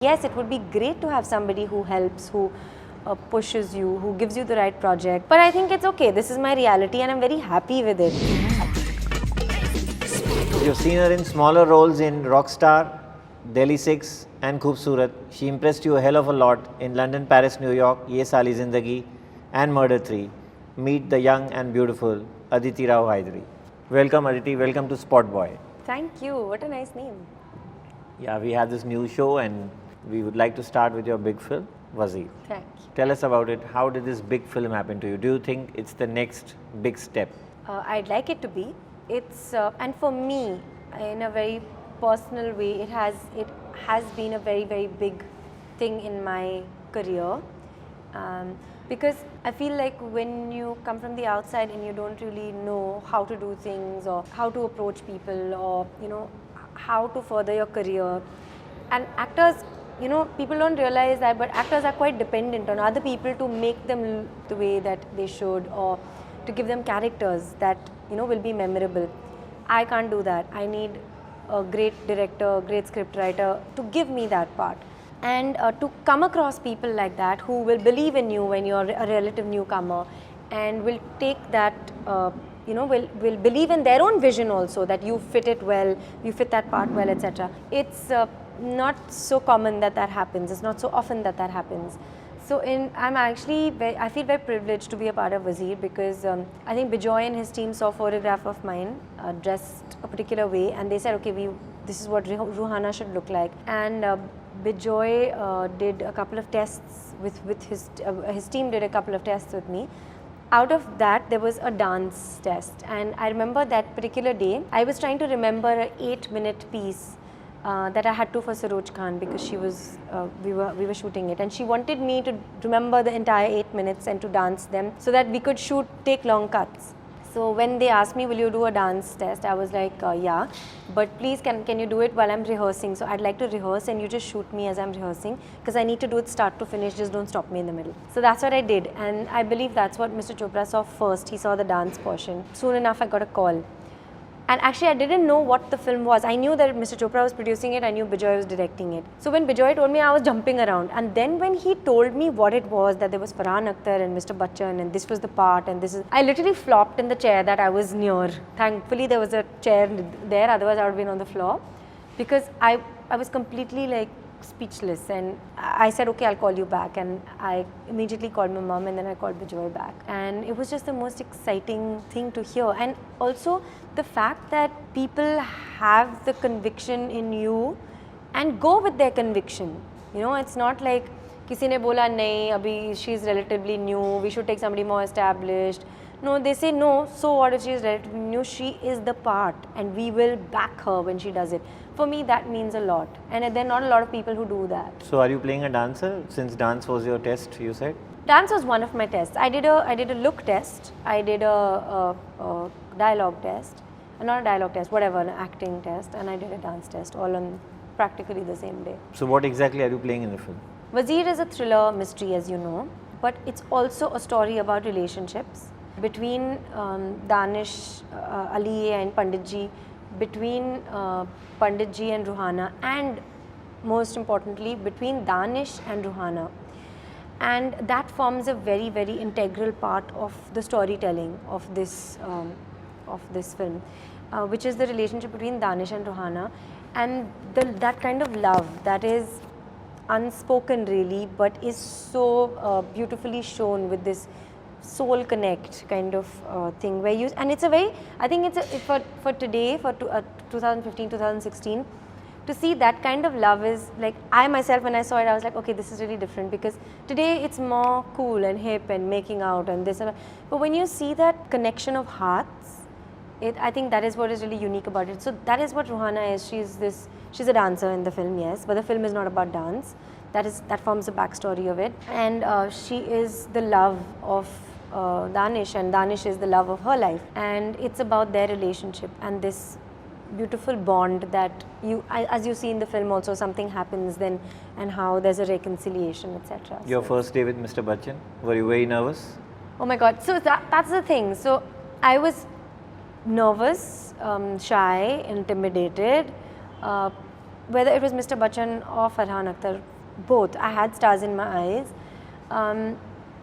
Yes, it would be great to have somebody who helps, who pushes you, who gives you the right project. But I think it's okay. This is my reality and I'm very happy with it. You've seen her in smaller roles in Rockstar, Delhi 6 and Khoobsurat. She impressed you a hell of a lot in London, Paris, New York, Ye Sali Zindagi and Murder 3. Meet the young and beautiful Aditi Rao Hydari. Welcome Aditi, welcome to Spot Boy. Thank you. What a nice name. Yeah, we have this new show and we would like to start with your big film, Wazir. Thank you. Tell us about it. How did this big film happen to you? Do you think it's the next big step? I'd like it to be. It's and for me, in a very personal way, it has been a very big thing in my career, because I feel like when you come from the outside and you don't really know how to do things or how to approach people or how to further your career, and actors, people don't realize that, but actors are quite dependent on other people to make them the way that they should, or to give them characters that will be memorable. I can't do that. I need a great director, great script writer to give me that part, and to come across people like that who will believe in you when you're a relative newcomer, and will take that will believe in their own vision also, that you fit it well, you fit that part well, etc. It's not so common that happens. It's not so often that happens. So I feel very privileged to be a part of Wazir, because I think Bijoy and his team saw a photograph of mine dressed a particular way, and they said, okay, this is what Ruhana should look like. And Bijoy did a couple of tests with his team did a couple of tests with me. Out of that, there was a dance test, and I remember that particular day, I was trying to remember an 8-minute piece that I had to for Saroj Khan, because she was we were shooting it, and she wanted me to remember the entire 8 minutes and to dance them so that we could take long cuts. So when they asked me, will you do a dance test, I was like, yeah, but please can you do it while I'm rehearsing? So I'd like to rehearse and you just shoot me as I'm rehearsing, because I need to do it start to finish, just don't stop me in the middle. So that's what I did, and I believe that's what Mr. Chopra saw first. He saw the dance portion. Soon enough I got a call. And actually, I didn't know what the film was. I knew that Mr. Chopra was producing it, I knew Bijoy was directing it. So when Bijoy told me, I was jumping around. And then when he told me what it was, that there was Farhan Akhtar and Mr. Bachchan, and this was the part, and I literally flopped in the chair that I was near. Thankfully, there was a chair there, otherwise I would have been on the floor. Because I was completely like speechless, and I said, okay, I'll call you back, and I immediately called my mom, and then I called Bijoy back, and it was just the most exciting thing to hear. And also the fact that people have the conviction in you and go with their conviction. It's not like kisi ne bola nahi, abhi she's relatively new, we should take somebody more established. No, they say no, so what if she is relatively new? She is the part, and we will back her when she does it. For me, that means a lot, and there are not a lot of people who do that. So are you playing a dancer, since dance was your test, you said? Dance was one of my tests. I did a look test, I did a dialogue test, not a dialogue test, whatever, an acting test, and I did a dance test, all on practically the same day. So what exactly are you playing in the film? Wazir is a thriller mystery, as you know, but it's also a story about relationships between Danish, Ali and Panditji, between Panditji and Ruhana, and most importantly between Danish and Ruhana. And that forms a very integral part of the storytelling of this film, which is the relationship between Danish and Ruhana, and that kind of love that is unspoken really, but is so beautifully shown with this soul connect kind of thing, where and it's a very, I think it's for today, for 2015, 2016, to see that kind of love is like, I myself, when I saw it, I was like, okay, this is really different, because today it's more cool and hip and making out and this, but when you see that connection of hearts, I think that is what is really unique about it. So that is what Ruhana is. She's a dancer in the film, yes, but the film is not about dance. That forms the backstory of it, and she is the love of Danish, and Danish is the love of her life, and it's about their relationship and this beautiful bond that as you see in the film also, something happens then, and how there's a reconciliation, etc. Your first day with Mr. Bachchan, were you very nervous? Oh my God! So that's the thing. So I was nervous, shy, intimidated. whether it was Mr. Bachchan or Farhan Akhtar, both, I had stars in my eyes.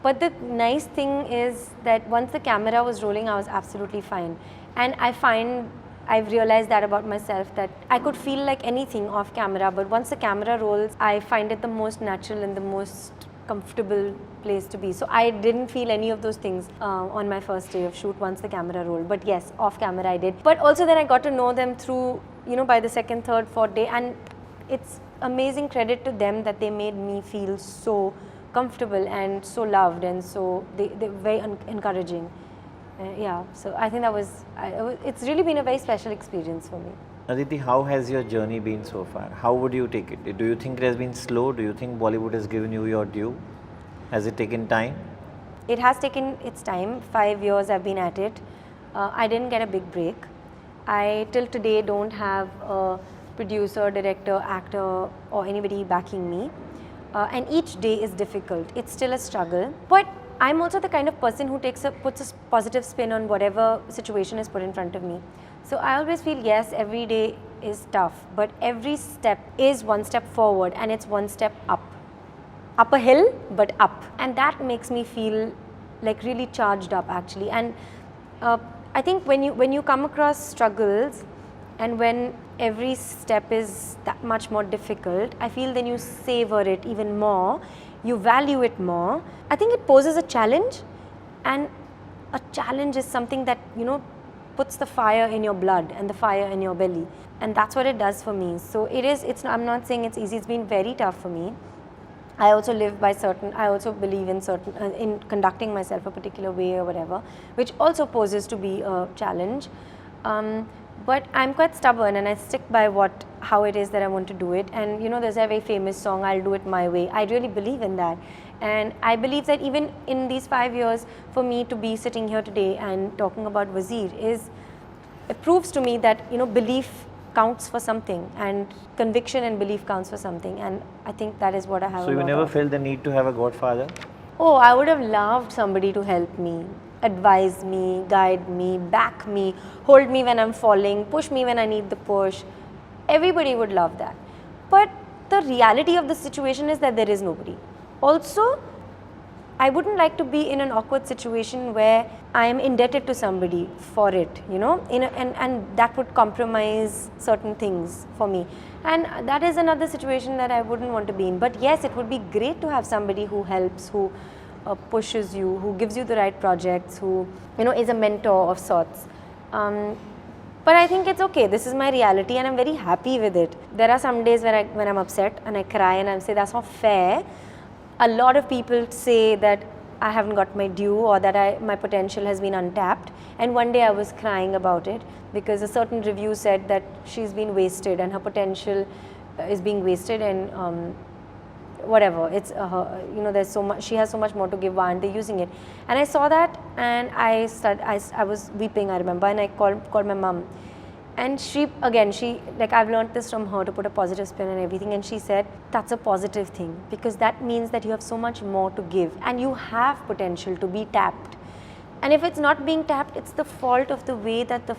But the nice thing is that once the camera was rolling, I was absolutely fine. And I've realized that about myself, that I could feel like anything off camera, but once the camera rolls, I find it the most natural and the most comfortable place to be. So I didn't feel any of those things on my first day of shoot once the camera rolled. But yes, off camera I did. But also then I got to know them through, by the second, third, fourth day, and it's amazing credit to them that they made me feel so comfortable and so loved, and so they're very encouraging. Yeah, so I think it's really been a very special experience for me. Aditi, how has your journey been so far? How would you take it? Do you think it has been slow? Do you think Bollywood has given you your due? Has it taken time? It has taken its time. 5 years I've been at it. I didn't get a big break. I till today don't have a producer, director, actor or anybody backing me. And each day is difficult. It's still a struggle. But I'm also the kind of person who puts a positive spin on whatever situation is put in front of me. So I always feel, yes, every day is tough, but every step is one step forward and it's one step up. Up a hill, but up. And that makes me feel like really charged up actually. And I think when you come across struggles and when every step is that much more difficult, I feel then you savor it even more, you value it more. I think it poses a challenge, and a challenge is something that, puts the fire in your blood and the fire in your belly, and that's what it does for me. So I'm not saying it's easy, it's been very tough for me. I also believe in in conducting myself a particular way or whatever, which also poses to be a challenge. But I'm quite stubborn and I stick by how it is that I want to do it. And there's a very famous song, I'll do it my way. I really believe in that. And I believe that even in these 5 years, for me to be sitting here today and talking about Wazir it proves to me that, belief counts for something, and conviction and belief counts for something. And I think that is what I have. So you never felt the need to have a godfather? Oh, I would have loved somebody to help me, advise me, guide me, back me, hold me when I'm falling, push me when I need the push. Everybody would love that. But the reality of the situation is that there is nobody. Also, I wouldn't like to be in an awkward situation where I am indebted to somebody for it, and that would compromise certain things for me. And that is another situation that I wouldn't want to be in. But yes, it would be great to have somebody who helps, who pushes you, who gives you the right projects, who is a mentor of sorts. But I think it's okay. This is my reality and I'm very happy with it. There are some days when I'm upset and I cry and I say that's not fair. A lot of people say that I haven't got my due or that my potential has been untapped. And one day I was crying about it because a certain review said that she's been wasted and her potential is being wasted, and whatever, it's there's so much, she has so much more to give, why aren't they using it? And I saw that and I was weeping, I remember, and I called my mum. And she I've learned this from her, to put a positive spin and everything, and she said that's a positive thing because that means that you have so much more to give and you have potential to be tapped. And if it's not being tapped, it's the fault of the way that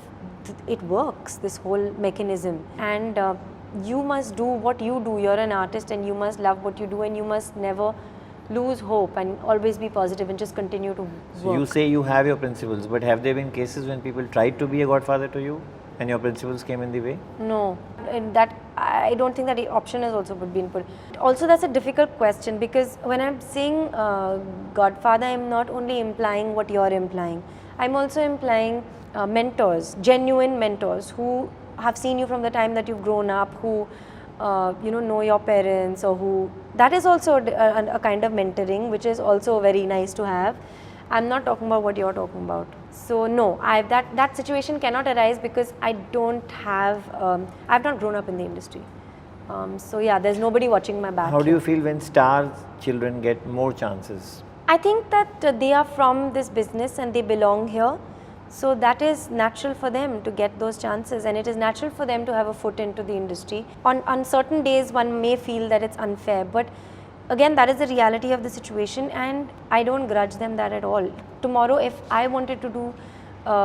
it works, this whole mechanism. And you must do what you do. You're an artist and you must love what you do, and you must never lose hope and always be positive and just continue to work. So you say you have your principles, but have there been cases when people tried to be a godfather to you and your principles came in the way? No, and that I don't think that the option has also been put. Also, that's a difficult question because when I'm saying godfather, I'm not only implying what you're implying. I'm also implying mentors, genuine mentors who have seen you from the time that you've grown up, who know your parents, or who, that is also a kind of mentoring, which is also very nice to have. I'm not talking about what you're talking about. So no, that situation cannot arise because I've not grown up in the industry. So yeah, there's nobody watching my back. How do you feel when star children get more chances? I think that they are from this business and they belong here. So that is natural for them to get those chances, and it is natural for them to have a foot into the industry. On certain days one may feel that it's unfair, but again, that is the reality of the situation, and I don't grudge them that at all. Tomorrow, if I wanted to do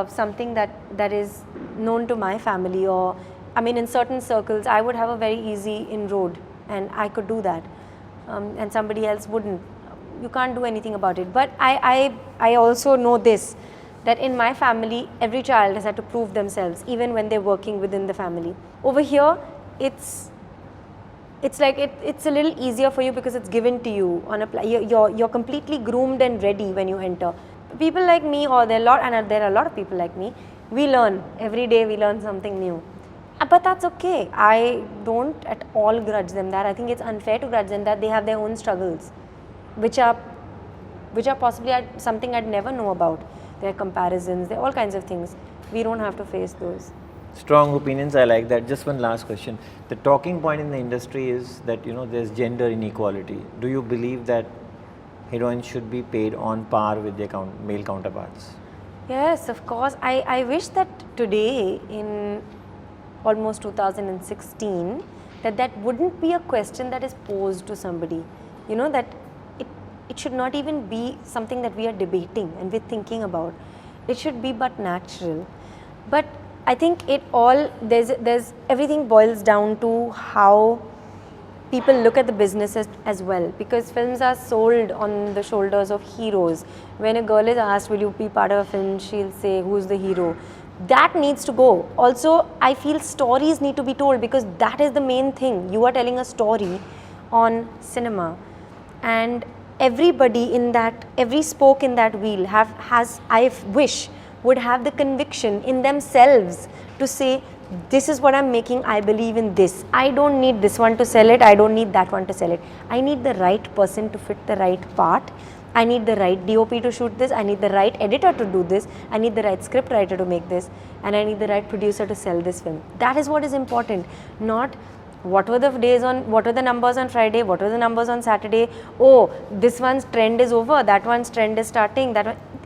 something that is known to my family, or I mean, in certain circles, I would have a very easy inroad and I could do that, and somebody else wouldn't. You can't do anything about it. But I also know this, that in my family, every child has had to prove themselves, even when they're working within the family. Over here, it's like it's a little easier for you because it's given to you on a you're completely groomed and ready when you enter. People like me, or there are a lot of people like me, we learn every day. We learn something new, but that's okay. I don't at all grudge them that. I think it's unfair to grudge them that. They have their own struggles, which are possibly something I'd never know about. There are comparisons, there are all kinds of things. We don't have to face those. Strong opinions, I like that. Just one last question. The talking point in the industry is that, there's gender inequality. Do you believe that heroines should be paid on par with their male counterparts? Yes, of course. I wish that today, in almost 2016, that wouldn't be a question that is posed to somebody. That it should not even be something that we are debating and we're thinking about. It should be but natural. But I think there's everything boils down to how people look at the business as well, because films are sold on the shoulders of heroes. When a girl is asked, will you be part of a film, she'll say, who's the hero? That needs to go. Also, I feel stories need to be told, because that is the main thing. You are telling a story on cinema, and everybody in that, every spoke in that wheel I wish would have the conviction in themselves to say, this is what I'm making, I believe in this. I don't need this one to sell it, I don't need that one to sell it. I need the right person to fit the right part. I need the right DOP to shoot this, I need the right editor to do this, I need the right script writer to make this, and I need the right producer to sell this film. That is what is important, not what were the numbers on Friday, what were the numbers on Saturday, oh, this one's trend is over, that one's trend is starting,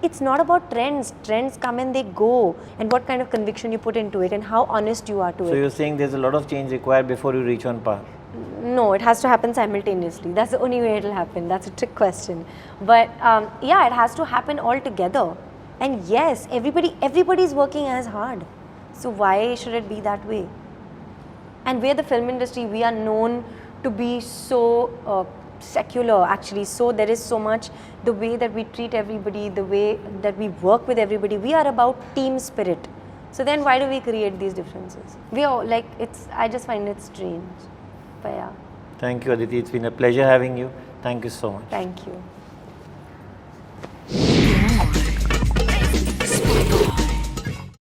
it's not about trends. Trends come and they go, and what kind of conviction you put into it and how honest you are to it. So you're saying there's a lot of change required before you reach on par? No, it has to happen simultaneously. That's the only way it'll happen. That's a trick question. But yeah, it has to happen all together. And yes, everybody's working as hard. So why should it be that way? And we're the film industry, we are known to be so secular actually. So there is so much, the way that we treat everybody, the way that we work with everybody, we are about team spirit. So then why do we create these differences? We are like, I just find it strange. But yeah. Thank you, Aditi. It's been a pleasure having you. Thank you so much. Thank you.